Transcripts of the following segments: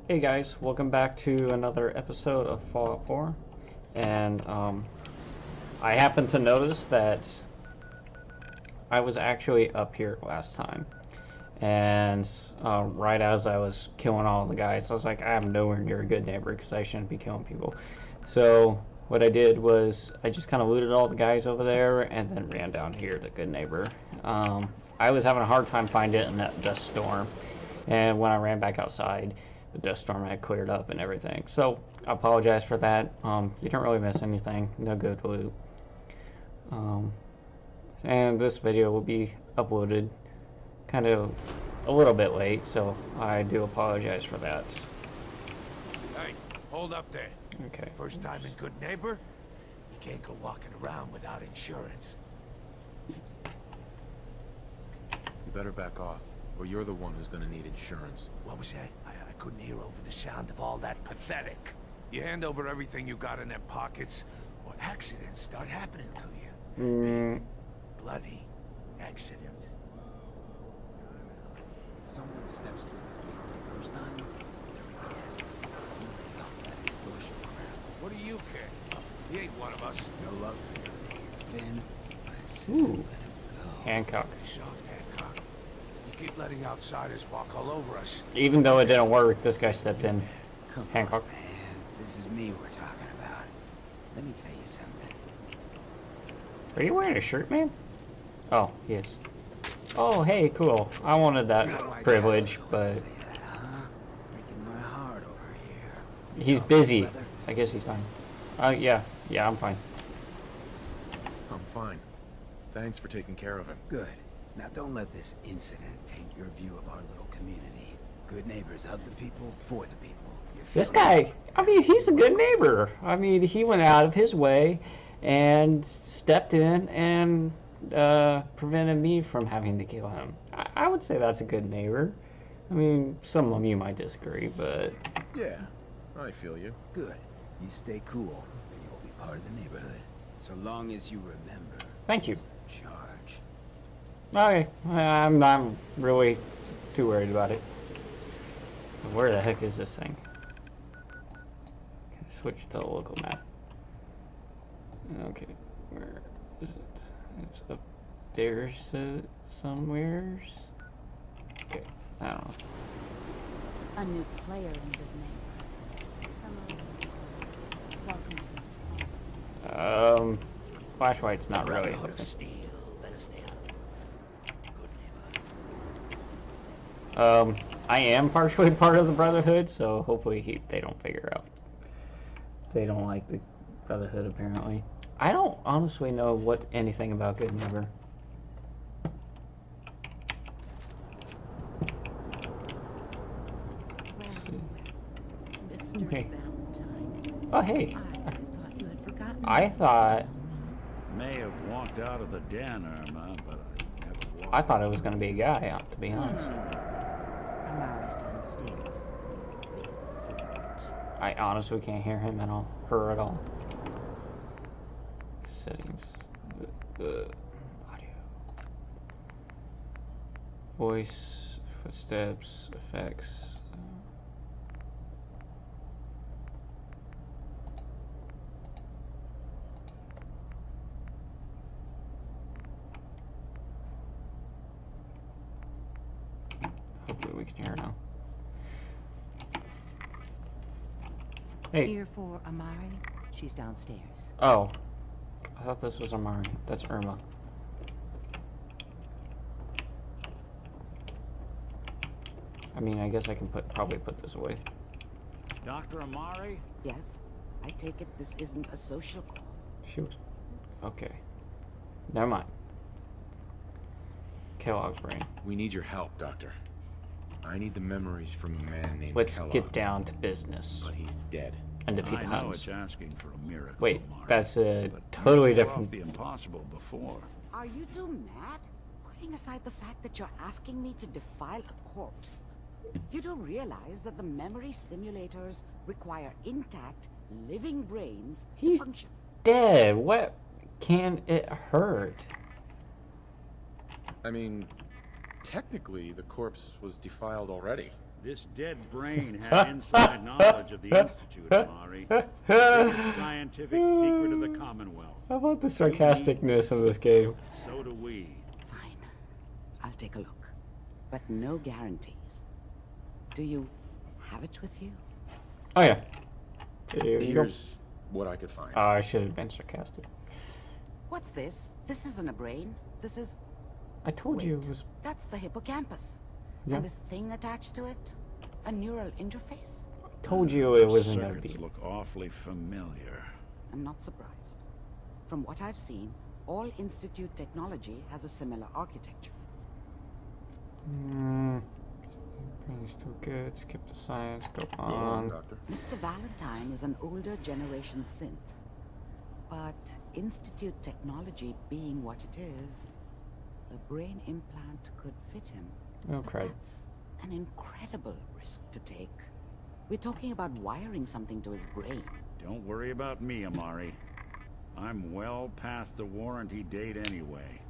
Hey guys, welcome back to another episode of Fallout 4. And I happened to notice that I was actually up here last time. And right as I was killing all the guys, I was like, I am nowhere near a good neighbor because I shouldn't be killing people. So what I did was I just kind of looted all the guys over there and then ran down here to good neighbor. I was having a hard time finding it in that dust storm. And when I ran back outside, the dust storm had cleared up and everything. So I apologize for that. You didn't really miss anything. No good loot. And this video will be uploaded kind of a little bit late, so I do apologize for that. Hey, hold up there. Okay. First time in Good Neighbor? You can't go walking around without insurance. You better back off, or you're the one who's gonna need insurance. What was that? I couldn't hear over the sound of all that pathetic. You hand over everything you got in them pockets, or accidents start happening to you. Big, bloody accidents. Someone steps through the gate the first time, they're guessed. Lay off that extortion crap. What do you care? He ain't one of us. No love for your name, Finn. I said Ooh. let him go. Hancock. Soft Hancock. You keep letting outsiders walk all over us. Even though it didn't work, this guy stepped in. Come Hancock. on, man. This is me we're talking about. Let me tell you something. Are you wearing a shirt, man? Oh, yes. Oh, hey, cool. I wanted that privilege, but Say that, huh? Breaking my heart over here. he's busy. I guess he's fine. Yeah, I'm fine. I'm fine. Thanks for taking care of him. Good. Now don't let this incident taint your view of our little community. Good neighbors of the people, for the people. This guy, I mean, he's a good neighbor. I mean, he went out of his way and stepped in and prevented me from having to kill him. I would say that's a good neighbor. I mean, some of you might disagree, but Yeah, I feel you. Good. You stay cool, and you'll be part of the neighborhood. So long as you remember. thank you. Charge. Okay, I'm not really too worried about it. Where the heck is this thing? Okay, switch to the local map. Okay, where is it? It's up there somewheres. Okay, I don't know. A new player in Good Neighbor. Hello. Welcome to Flashlight's not really Brotherhood of helping. Steel. Better stay out of Good Neighbor. I am partially part of the Brotherhood, so hopefully they don't figure out. They don't like the Brotherhood, apparently. I don't honestly know anything about Good Neighbor. Let's see. Mr. Okay. Valentine. Oh, hey. I thought you had forgotten. I thought May have walked out of the den, Irma, but I never walked. I thought it was gonna be a guy, to be honest. Amara's downstairs. Big flirt. I honestly can't hear him at all, her at all. Settings, the audio, voice, footsteps, effects. Hopefully we can hear her now. Hey. Here for Amari. She's downstairs. Oh, I thought this was Amari. That's Irma. I mean, I guess I can probably put this away. Dr. Amari? Yes. I take it this isn't a social call. Shoot. Okay. Never mind. Kellogg's brain. We need your help, Doctor. I need the memories from a man named Let's Kellogg, get down to business but he's dead. and defeat I the know Huns. it's asking for a miracle, Wait, Amari, that's a but totally you pulled different. off the impossible before. Are you two mad? Putting aside the fact that you're asking me to defile a corpse, you don't realize that the memory simulators require intact, living brains He's to function. dead. What can it hurt? I mean, technically, the corpse was defiled already. This dead brain had inside knowledge of the Institute, Amari. The biggest scientific secret of the Commonwealth. How about the sarcasticness of this game? So do we. Fine. I'll take a look. But no guarantees. Do you have it with you? Oh yeah. Here you go. Here's what I could find. Oh, I should have been sarcastic. What's this? This isn't a brain. This is... I told you it Wait, was. That's the hippocampus. Yeah. And this thing attached to it? A neural interface? I told you it wasn't gonna Circuits be. look awfully familiar. I'm not surprised. From what I've seen, all Institute technology has a similar architecture. Brain's still good. Skip the science. Go Go on, on. Doctor. Mr. Valentine is an older generation synth. But Institute technology being what it is, a brain implant could fit him. Oh, But crap. that's an incredible risk to take. We're talking about wiring something to his brain. Don't worry about me, Amari. I'm well past the warranty date anyway.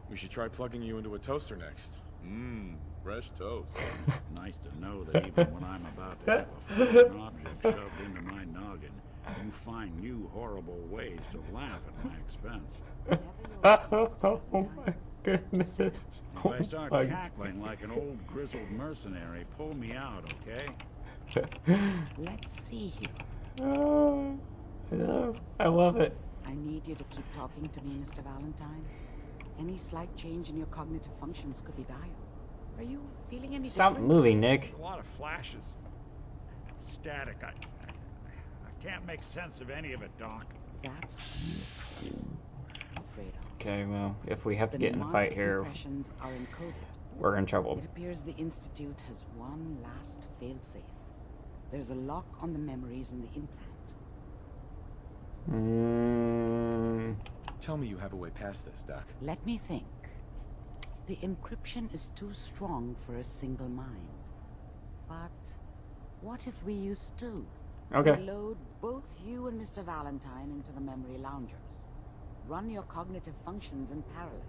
We should try plugging you into a toaster next. Mmm, fresh toast. It's nice to know that even when I'm about to have a foreign object shoved into my noggin, you find new horrible ways to laugh at my expense. Oh my goodness. If Oh I start my cackling like an old grizzled mercenary, pull me out, okay? Let's see here. Oh, I love it. I need you to keep talking to me, Mr. Valentine. Any slight change in your cognitive functions could be dire. Are you feeling any Stop different? moving, Nick. A lot of flashes. Static. I can't make sense of any of it, Doc. That's I'm afraid of. Okay, well, if we have to The get in a mnemonic fight here, impressions are encoded. we're in trouble. It appears the Institute has one last failsafe. There's a lock on the memories in the implant. Tell me you have a way past this, Doc. Let me think. The encryption is too strong for a single mind. But what if we use two? Okay. We load both you and Mr. Valentine into the memory loungers. Run your cognitive functions in parallel.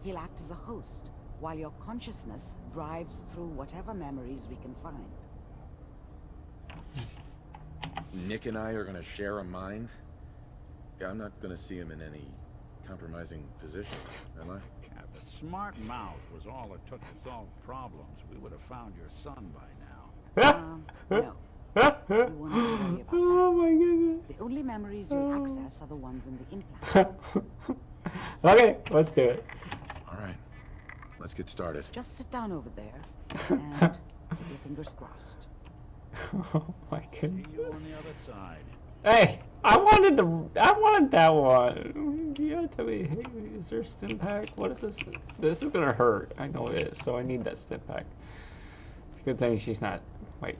He'll act as a host, while your consciousness drives through whatever memories we can find. Nick and I are gonna share a mind? Yeah, I'm not gonna see him in any compromising position, am I? If the smart mouth was all it took to solve problems, we would have found your son by now. No. You won't have to worry about Oh that. my goodness. The only memories you'll access are the ones in the implant. Okay, let's do it. All right, let's get started. Just sit down over there and keep your fingers crossed. Oh my See goodness. you on the other side. Hey, I wanted that one. Yeah, tell me, hey, is there a stim pack? What is this? This is gonna hurt. I know it is, so I need that stim pack. It's a good thing she's not like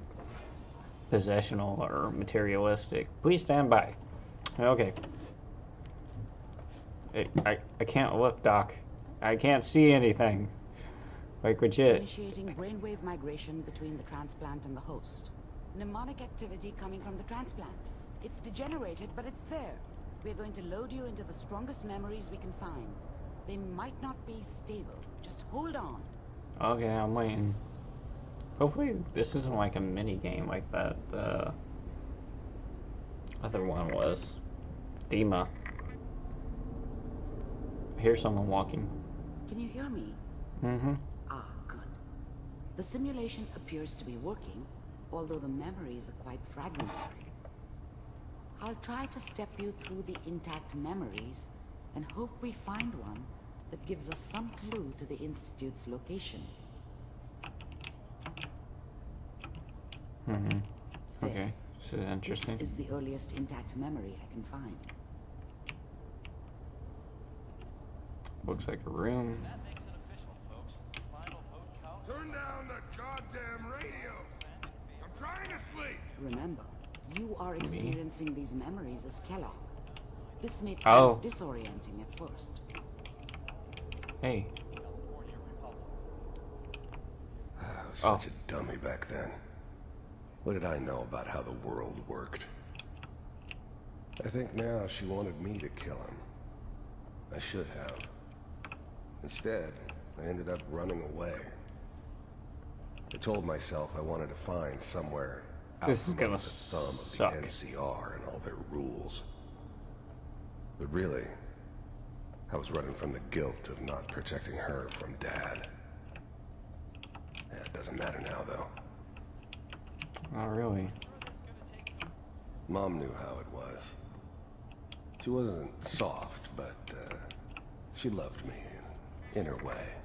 possessional or materialistic. Please stand by. Okay. I can't look, Doc. I can't see anything. Like legit. Initiating brainwave migration between the transplant and the host. Mnemonic activity coming from the transplant. It's degenerated, but it's there. We're going to load you into the strongest memories we can find. They might not be stable. Just hold on. Okay, I'm waiting. Hopefully this isn't like a mini game like that the other one was. Dima. I hear someone walking. Can you hear me? Mm-hmm. Ah, good. The simulation appears to be working, although the memories are quite fragmentary. I'll try to step you through the intact memories and hope we find one that gives us some clue to the Institute's location. Mm-hmm. There. Okay. This is interesting. This is the earliest intact memory I can find. Looks like a room. That makes it official, folks. Final vote count. Turn down the goddamn radio. I'm trying to sleep. Remember, you are experiencing these memories as Kellogg. This may Oh. prove disorienting at first. Hey. California Republic. I was Oh. such a dummy back then. What did I know about how the world worked? I think now she wanted me to kill him. I should have. Instead, I ended up running away. I told myself I wanted to find somewhere out This is from gonna under the thumb suck. of the NCR and all their rules. But really, I was running from the guilt of not protecting her from Dad. Yeah, it doesn't matter now, though. Not really. Mom knew how it was. She wasn't soft, but she loved me in her way.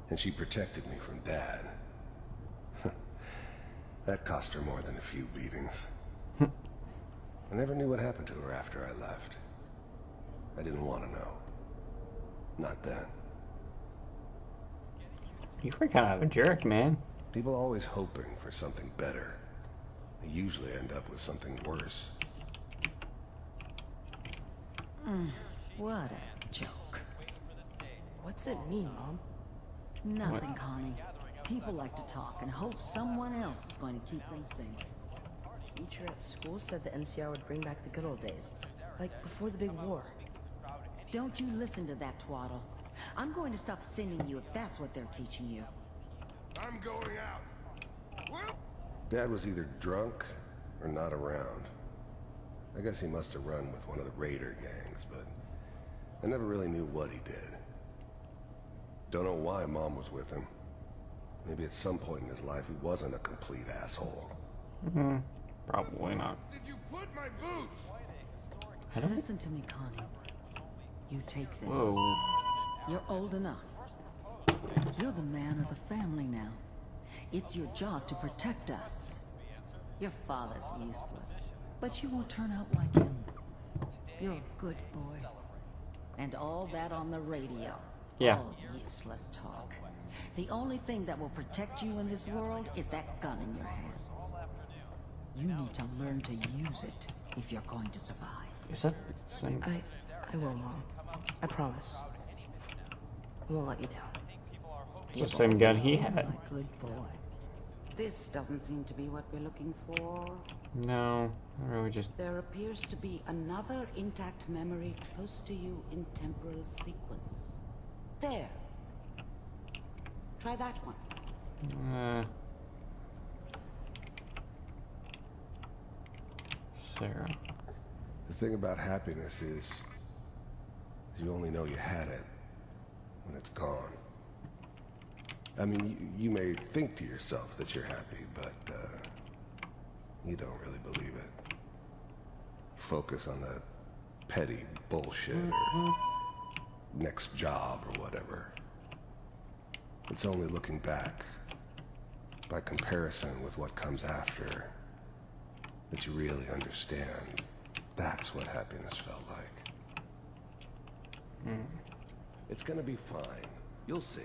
And she protected me from Dad. That cost her more than a few beatings. I never knew what happened to her after I left. I didn't want to know. Not then. You were kind of a jerk, man. People always hoping for something better. They usually end up with something worse. What a joke. What's it mean, Mom? Nothing, Connie. People like to talk and hope someone else is going to keep them safe. Teacher at school said the NCR would bring back the good old days. Like before the big war. Don't you listen to that twaddle. I'm going to stop sending you if that's what they're teaching you. I'm going out. Dad was either drunk or not around. I guess he must have run with one of the raider gangs, but I never really knew what he did. Don't know why Mom was with him. Maybe at some point in his life he wasn't a complete asshole. Probably not. Did you put my boots? Listen to me, Connie. You take this. Whoa. You're old enough. You're the man of the family now. It's your job to protect us. Your father's useless, but you won't turn out like him. You're a good boy. And all that on the radio. Yeah. All useless talk. The only thing that will protect you in this world is that gun in your hands. You need to learn to use it if you're going to survive. Is that the same? I will, Mom. I promise. I won't let you down. It's the same gun he had. My good boy. This doesn't seem to be what we're looking for. No, I really just. There appears to be another intact memory close to you in temporal sequence. There. Try that one. Sarah. The thing about happiness is you only know you had it when it's gone. I mean, you may think to yourself that you're happy, but you don't really believe it. Focus on that petty bullshit or next job or whatever. It's only looking back, by comparison with what comes after, that you really understand that's what happiness felt like. It's gonna be fine. You'll see.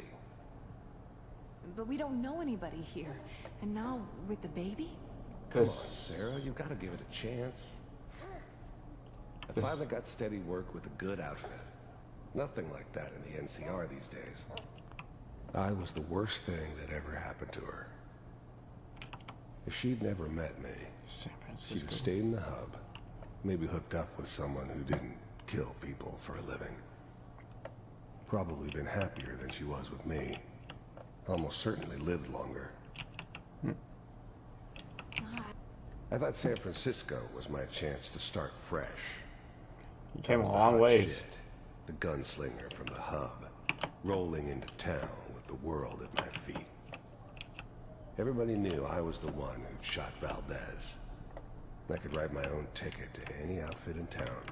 But we don't know anybody here. And now, with the baby? Come on, Sarah, you gotta give it a chance. I finally got steady work with a good outfit. Nothing like that in the NCR these days. I was the worst thing that ever happened to her. If she'd never met me, San she'd Francisco. have stayed in the hub, maybe hooked up with someone who didn't kill people for a living. Probably been happier than she was with me. Almost certainly lived longer. I thought San Francisco was my chance to start fresh. You came I a was the long hot ways. shit, the gunslinger from the hub, rolling into town with the world at my feet. Everybody knew I was the one who'd shot Valdez. I could write my own ticket to any outfit in town.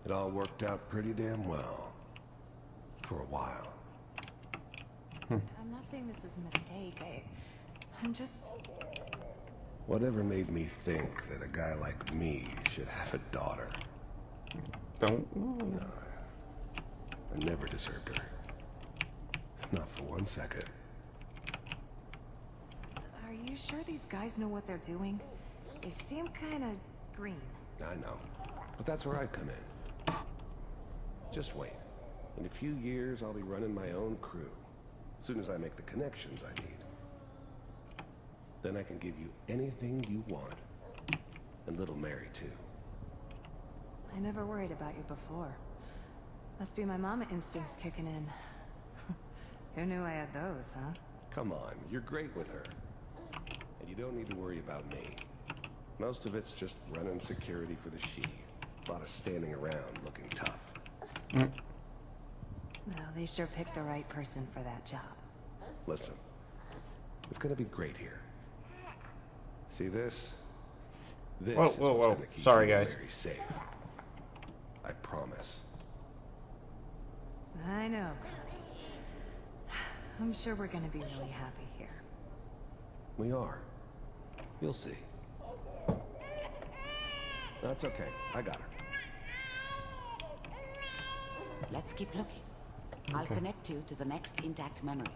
It all worked out pretty damn well. For a while. I'm not saying this was a mistake. I'm just... Whatever made me think that a guy like me should have a daughter? Don't. No, I never deserved her. Not for 1 second. Are you sure these guys know what they're doing? They seem kind of green. I know. But that's where I come in. Just wait. In a few years, I'll be running my own crew. As soon as I make the connections I need. Then I can give you anything you want. And little Mary, too. I never worried about you before. Must be my mama instincts kicking in. Who knew I had those, huh? Come on, you're great with her. And you don't need to worry about me. Most of it's just running security for the she. A lot of standing around looking tough. Well, they sure picked the right person for that job. Listen, it's gonna be great here. See this? This Whoa, is whoa, what's whoa. gonna keep Sorry, you guys. very safe. I promise. I know. I'm sure we're gonna be really happy here. We are. You'll see. That's okay. I got her. Let's keep looking. I'll connect you to the next intact memory.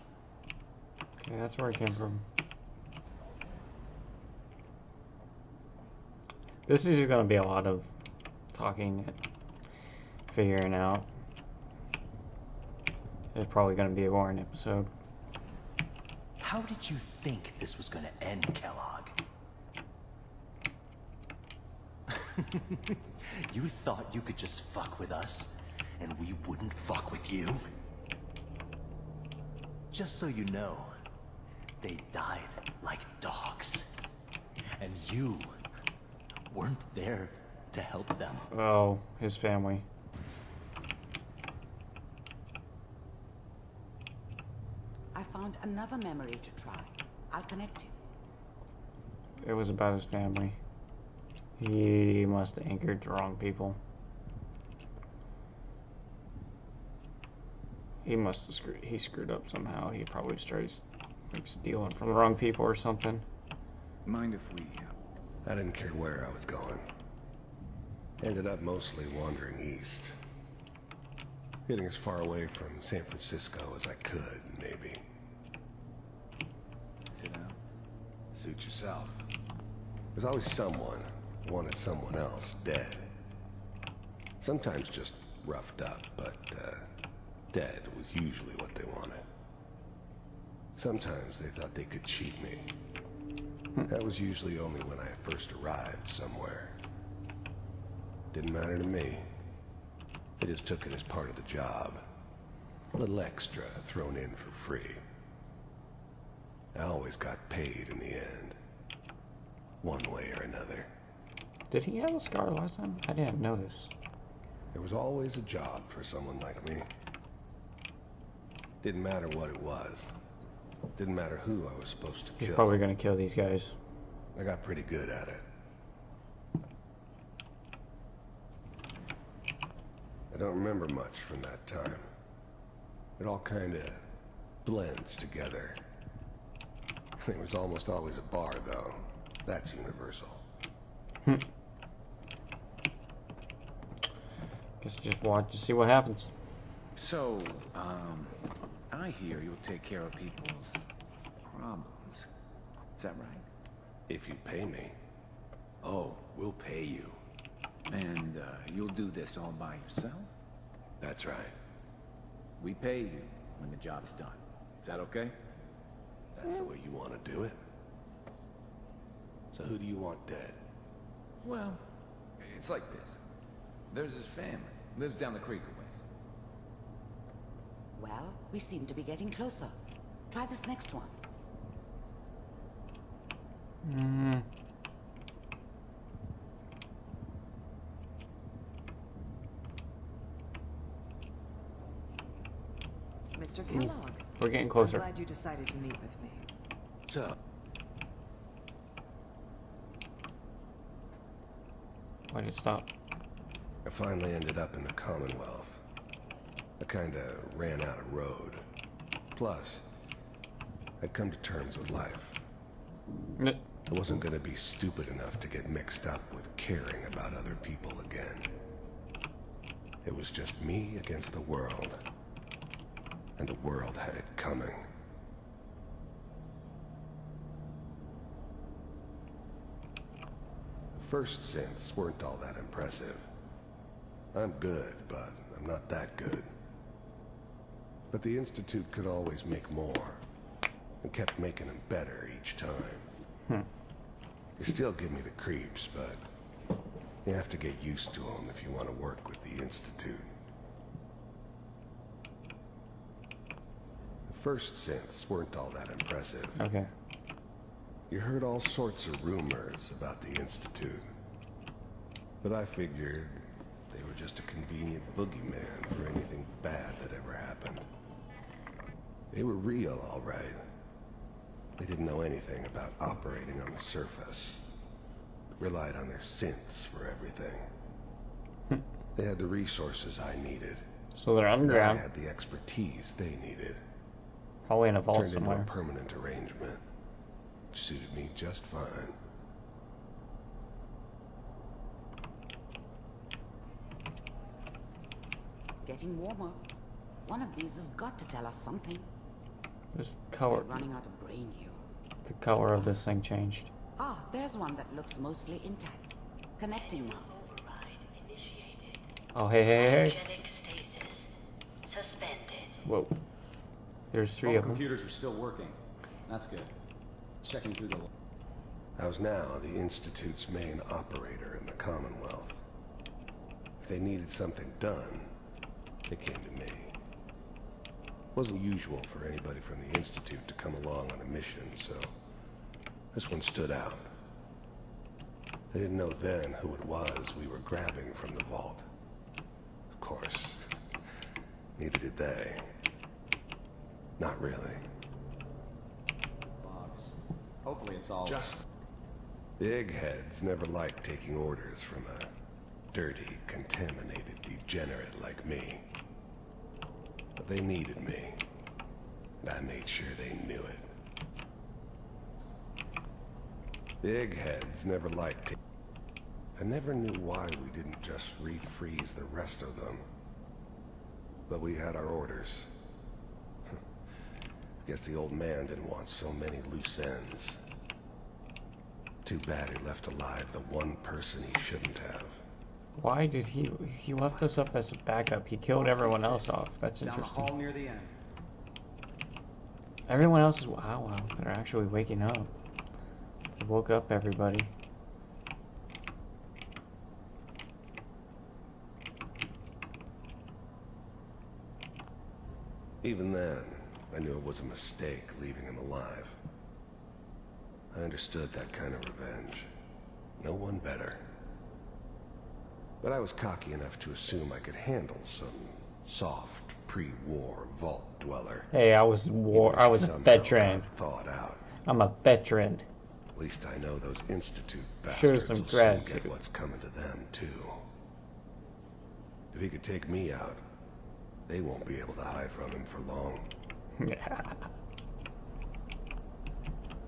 Okay, that's where I came from. This is going to be a lot of talking and figuring out. It's probably going to be a boring episode. How did you think this was gonna end, Kellogg? You thought you could just fuck with us, and we wouldn't fuck with you? Just so you know, they died like dogs. And you weren't there to help them. Oh, his family. I found another memory to try. I'll connect you. It was about his family. He must have angered the wrong people. He must have screwed up somehow. He probably started like stealing from the wrong people or something. Mind if we... I didn't care where I was going. Ended up mostly wandering east. Getting as far away from San Francisco as I could, maybe. Sit down. Suit yourself. There's always someone who wanted someone else dead. Sometimes just roughed up, but dead was usually what they wanted. Sometimes they thought they could cheat me. That was usually only when I first arrived somewhere. Didn't matter to me. I just took it as part of the job. A little extra thrown in for free. I always got paid in the end. One way or another. Did he have a scar last time? I didn't notice. There was always a job for someone like me. Didn't matter what it was. Didn't matter who I was supposed to kill. He's probably gonna kill these guys. I got pretty good at it. I don't remember much from that time. It all kind of blends together. It was almost always a bar, though. That's universal. Guess just watch to see what happens. So, I hear you'll take care of people's problems. Is that right? If you pay me. Oh, we'll pay you. And, you'll do this all by yourself? That's right. We pay you when the job's done. Is that okay? That's the way you want to do it. So who do you want dead? Well, it's like this. There's his family. Lives down the creek a ways. Well, we seem to be getting closer. Try this next one. Mr. Kellogg. We're getting closer. I'm glad you decided to meet with me. So, Why did it stop? I finally ended up in the Commonwealth. I kinda ran out of road. Plus, I'd come to terms with life. I wasn't gonna be stupid enough to get mixed up with caring about other people again. It was just me against the world. And the world had it coming. The first synths weren't all that impressive. I'm good, but I'm not that good. But the Institute could always make more, and kept making them better each time. They still give me the creeps, but you have to get used to them if you want to work with the Institute. The first synths weren't all that impressive. Okay. You heard all sorts of rumors about the Institute. But I figured they were just a convenient boogeyman for anything bad that ever happened. They were real, all right. They didn't know anything about operating on the surface. Relied on their synths for everything. They had the resources I needed. So they're underground. I had the expertise they needed. Probably in a vault Turned somewhere. into a permanent arrangement. Suited me just fine. Getting warmer. One of these has got to tell us something. This color. We're running out of brain here. The color of this thing changed. Ah, there's one that looks mostly intact. Connecting now. Oh, hey, hey, hey. Stasis suspended. Whoa. There's three of them. Computers are still working. That's good. Checking through the... I was now the Institute's main operator in the Commonwealth. If they needed something done, they came to me. It wasn't usual for anybody from the Institute to come along on a mission, so this one stood out. They didn't know then who it was we were grabbing from the vault. Of course, neither did they. Not really. Logs. Hopefully it's all... Just... The eggheads never liked taking orders from a dirty, contaminated degenerate like me. But they needed me, and I made sure they knew it. The eggheads never liked it. I never knew why we didn't just refreeze the rest of them. But we had our orders. I guess the old man didn't want so many loose ends. Too bad he left alive the one person he shouldn't have. Why did he left us up as a backup? He killed everyone else off. That's interesting. Down the hall near the end. Everyone else is... Wow, they're actually waking up. They woke up everybody. Even then, I knew it was a mistake leaving him alive. I understood that kind of revenge. No one better. But I was cocky enough to assume I could handle some soft, pre-war vault dweller. Hey, I was a veteran. Thought out. I'm a veteran. At least I know those Institute Show bastards some will soon gratitude. get what's coming to them, too. If he could take me out, they won't be able to hide from him for long.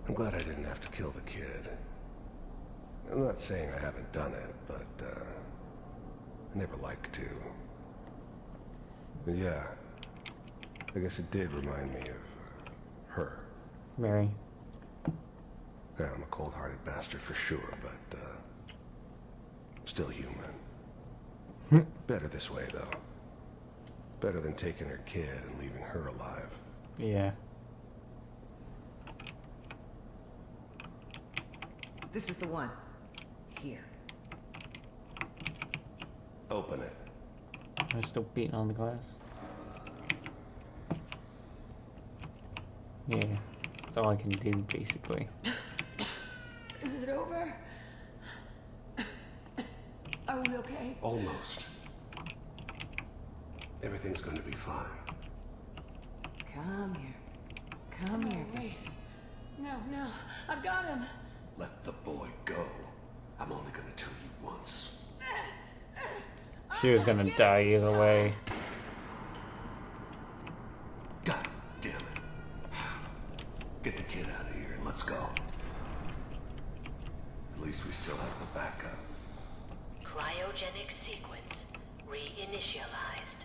I'm glad I didn't have to kill the kid. I'm not saying I haven't done it, but, I never like to. But yeah, I guess it did remind me of, her. Mary. Yeah, I'm a cold-hearted bastard for sure, but, still human. Better this way, though. Better than taking her kid and leaving her alive. Yeah. This is the one. Here. Open it. I'm still beating on the glass. Yeah. That's all I can do, basically. Is it over? Are we okay? Almost. Everything's going to be fine. Come here. Come here. Wait. No, I've got him. Let the boy go. I'm only going to tell you once. She was gonna die either way. God damn it. Get the kid out of here and let's go. At least we still have the backup. Cryogenic sequence reinitialized.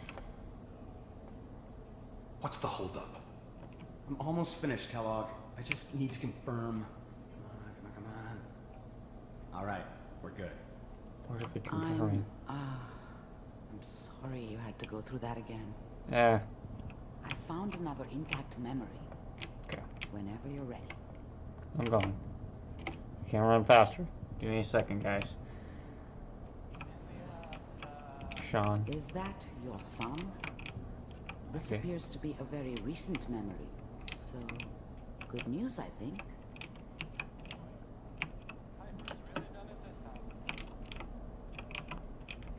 What's the holdup? I'm almost finished, Kellogg. I just need to confirm. Come on. All right, we're good. What are they confirming? I'm sorry you had to go through that again. Yeah. I found another intact memory. Okay. Whenever you're ready. I'm going. Can't run faster. Give me a second, guys. Shaun. Is that your son? This Okay. appears to be a very recent memory. So, good news, I think.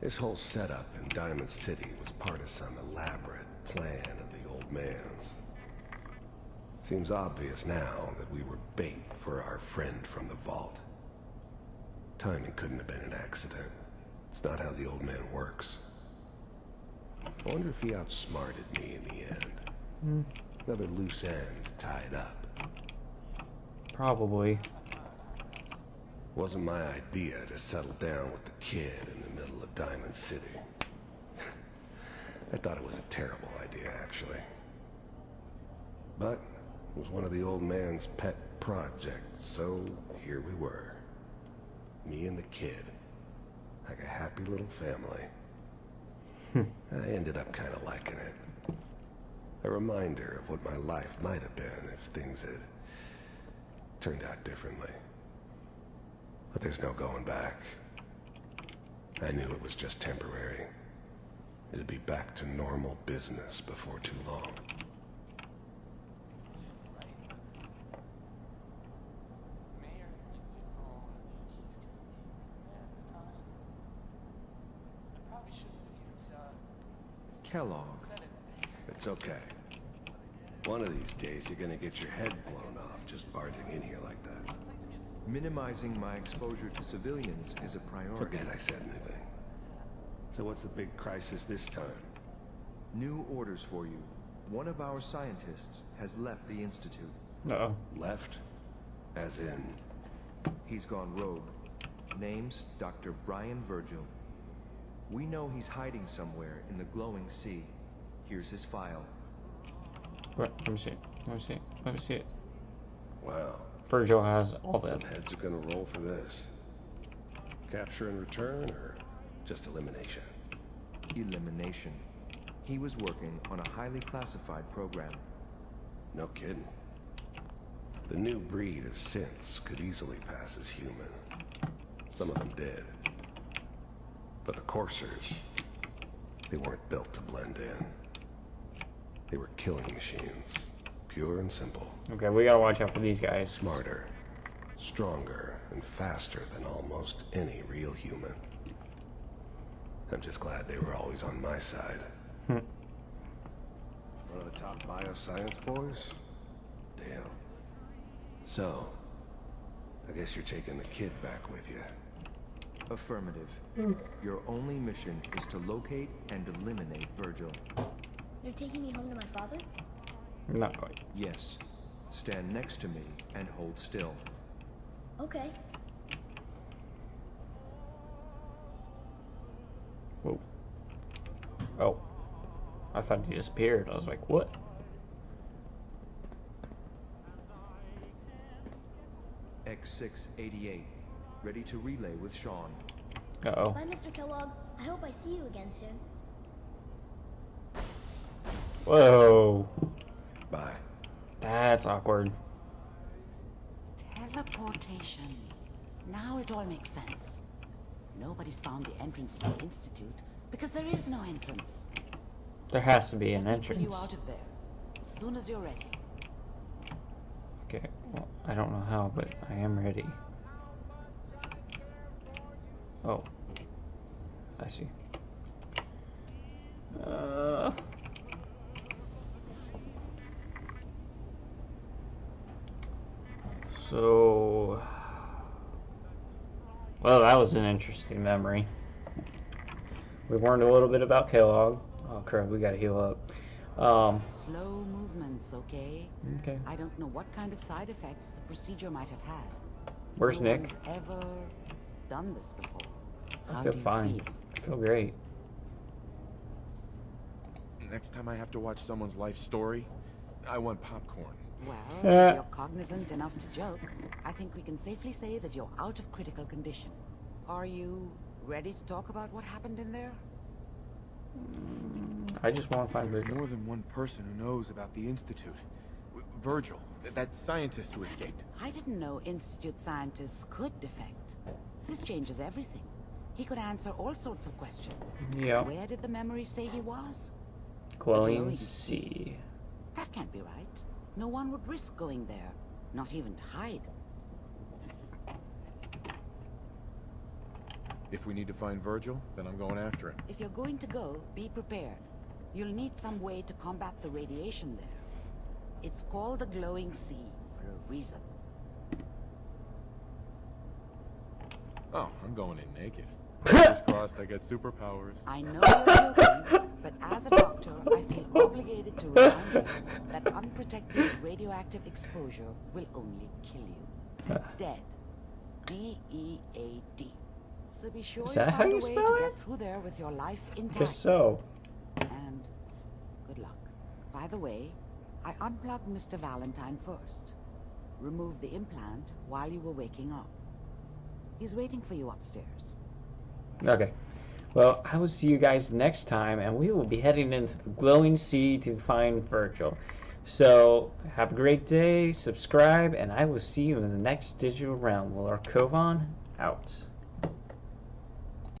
This whole setup in Diamond City was part of some elaborate plan of the old man's. Seems obvious now that we were bait for our friend from the vault. Timing couldn't have been an accident. It's not how the old man works. I wonder if he outsmarted me in the end. Another loose end tied up. Probably. Wasn't my idea to settle down with the kid in the middle of Diamond City. I thought it was a terrible idea, actually. But it was one of the old man's pet projects, so here we were. Me and the kid. Like a happy little family. I ended up kind of liking it. A reminder of what my life might have been if things had turned out differently. But there's no going back. I knew it was just temporary. It'd be back to normal business before too long. Kellogg. It's okay. One of these days you're gonna get your head blown off just barging in here like that. Minimizing my exposure to civilians is a priority. Forget I said anything. So what's the big crisis this time? New orders for you. One of our scientists has left the Institute. Uh-oh. Left? As in? He's gone rogue. Name's Dr. Brian Virgil. We know he's hiding somewhere in the glowing sea. Here's his file. Let me see it. Let me see it. Let me see it. Wow. Virgil has all that. Some heads are gonna roll for this. Capture and return, or just elimination? Elimination. He was working on a highly classified program. No kidding. The new breed of synths could easily pass as human. Some of them did. But the coursers, they weren't built to blend in. They were killing machines. Pure and simple. Okay, we gotta watch out for these guys. Smarter, stronger, and faster than almost any real human. I'm just glad they were always on my side. One of the top bioscience boys? Damn. So, I guess you're taking the kid back with you. Affirmative. Your only mission is to locate and eliminate Virgil. You're taking me home to my father? Not quite. Yes. Stand next to me and hold still. Okay. Whoa. Oh. I thought he disappeared. I was like, what? X688. Ready to relay with Shaun. Uh-oh. Bye, Mr. Kellogg. I hope I see you again soon. Whoa. Bye. That's awkward. Teleportation. Now it all makes sense. Nobody's found the entrance to the Institute because there is no entrance. There has to be an Let me pull entrance. you out of there as soon as you're ready. Okay, well, I don't know how, but I am ready. Oh. I see. So... Well, that was an interesting memory. We learned a little bit about Kellogg. Oh crap, we gotta heal up. Slow movements, okay? Okay. I don't know what kind of side effects the procedure might have had. Where's no Nick? one's ever done this before. I How feel do you fine. feel? I feel great. Next time I have to watch someone's life story, I want popcorn. Well, if you're cognizant enough to joke, I think we can safely say that you're out of critical condition. Are you ready to talk about what happened in there? I just want to find There's Virgil. more than one person who knows about the Institute. Virgil, that scientist who escaped. I didn't know Institute scientists could defect. This changes everything. He could answer all sorts of questions. Yeah. Where did the memory say he was? Glowing sea. That can't be right. No one would risk going there, not even to hide. If we need to find Virgil, then I'm going after him. If you're going to go, be prepared. You'll need some way to combat the radiation there. It's called the glowing sea for a reason. Oh, I'm going in naked. Fingers crossed I get superpowers. I know you're joking, but as a doctor, I feel obligated to remind you that unprotected radioactive exposure will only kill you. Dead. D-E-A-D. So be sure Is you that how find you a way spell to it? get through there with your life intact. Guess so. And good luck. By the way, I unplugged Mr. Valentine first. Removed the implant while you were waking up. He's waiting for you upstairs. Okay. Well, I will see you guys next time, and we will be heading into the glowing sea to find Virgil. So, have a great day, subscribe, and I will see you in the next digital realm. Will our Kovan out.